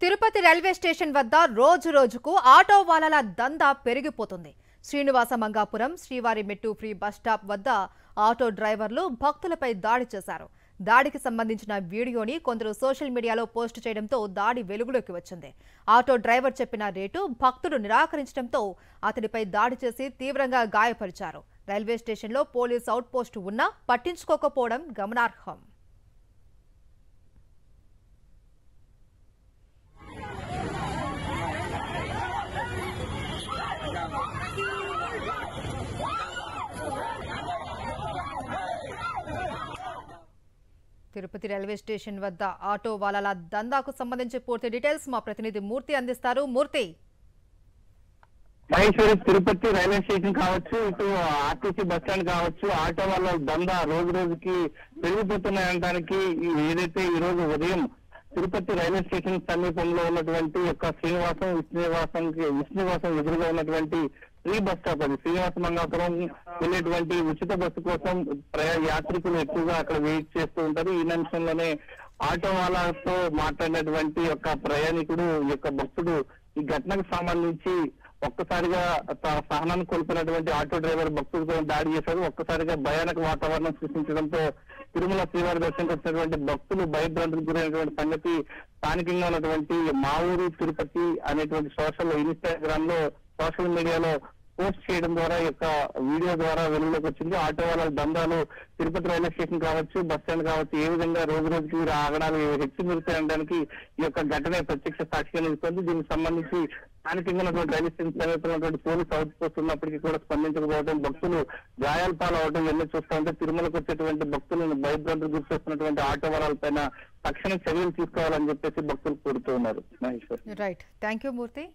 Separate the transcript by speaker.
Speaker 1: Tirupati railway station వద్ద రోజు రోజుకు ఆటో వాలాల దందా పెరిగిపోతుంది. శ్రీనివాస మంగాపురం శ్రీవారి మెట్టు ఫ్రీ బస్ స్టాప్ వద్ద ఆటో డ్రైవర్లు భక్తులపై దాడి చేశారు. దాడికి సంబంధించిన వీడియోని కొందరు సోషల్ మీడియాలో పోస్ట్ చేయడంతో దాడి వెలుగులోకి వచ్చింది. ఆటో డ్రైవర్ చెప్పిన రేటు భక్తుడు నిరాకరించడంతో అతడిపై దాడి చేసి తీవ్రంగా గాయపరిచారు. రైల్వే స్టేషన్లో పోలీస్ అవుట్ పోస్ట్ ఉన్నా పట్టించుకోకపోవడం గమనార్హం. తిరుపతి రైల్వే స్టేషన్ వద్ద ఆటో వాలాల దందాకు సంబంధించి పూర్తి డీటెయిల్స్ మా ప్రతినిధి మూర్తి అందిస్తారు. మూర్తి,
Speaker 2: మహేశ్వరి, తిరుపతి రైల్వే స్టేషన్ కావచ్చు, ఇటు ఆర్టీసీ బస్ స్టాండ్ కావచ్చు, ఆటో వాళ్ళ దందా రోజు రోజుకి పెరిగిపోతున్నాయనడానికి ఏదైతే ఈ రోజు ఉదయం తిరుపతి రైల్వే స్టేషన్ సమీపంలో ఉన్నటువంటి యొక్క విష్ణునివాసం ఎదురుగా ఉన్నటువంటి ఫ్రీ బస్ స్టాప్, అది శ్రీనివాస మంగాపురం వెళ్ళేటువంటి ఉచిత బస్సు కోసం యాత్రికులు ఎక్కువగా అక్కడ వెయిట్ చేస్తూ ఉంటారు. ఈ నిమిషంలోనే ఆటో వాళ్ళతో మాట్లాడినటువంటి యొక్క ప్రయాణికుడు, యొక్క భక్తుడు ఈ ఘటనకు సంబంధించి ఒక్కసారిగా సహనాన్ని కోల్పోయినటువంటి ఆటో డ్రైవర్ భక్తులతో దాడి చేశారు. ఒక్కసారిగా భయానక వాతావరణం సృష్టించడంతో తిరుమల శ్రీవారి దర్శనంకి వచ్చినటువంటి భక్తులు భయభ్రాంతులకు గురైనటువంటి సంగతి స్థానికంగా ఉన్నటువంటి మా ఊరు తిరుపతి అనేటువంటి ఇన్స్టాగ్రామ్ లో సోషల్ మీడియాలో పోస్ట్ చేయడం ద్వారా యొక్క వీడియో ద్వారా వెలుగులోకి వచ్చింది. ఆటో వాళ్ళ దందాలు తిరుపతి రైల్వే స్టేషన్ కావచ్చు, బస్ స్టాండ్ కావచ్చు, ఏ విధంగా రోజు రోజుకి ఆగడాలు హెచ్చుమిరుతాయనడానికి ఈ యొక్క ఘటన ప్రత్యక్ష సాక్షిగా నిలుస్తుంది. దీనికి సంబంధించి స్థానికంగా ఉన్నటువంటి రైల్వే స్టేషన్ సమీపంలో ఉన్నటువంటి పోలీసు అవుట్ పోస్ట్ ఉన్నప్పటికీ కూడా స్పందించకపోవడం, భక్తులు గాయాల పాలవడం ఎన్నో చూస్తూ ఉంటే తిరుమలకు వచ్చేటువంటి భక్తులను భయభ్రాంతులు గుర్తొస్తున్నటువంటి ఆటో వాళ్ళ పైన తక్షణ చర్యలు తీసుకోవాలని చెప్పేసి భక్తులు కోరుతూ ఉన్నారు. Maheshwar,
Speaker 1: right, thank you Murthy.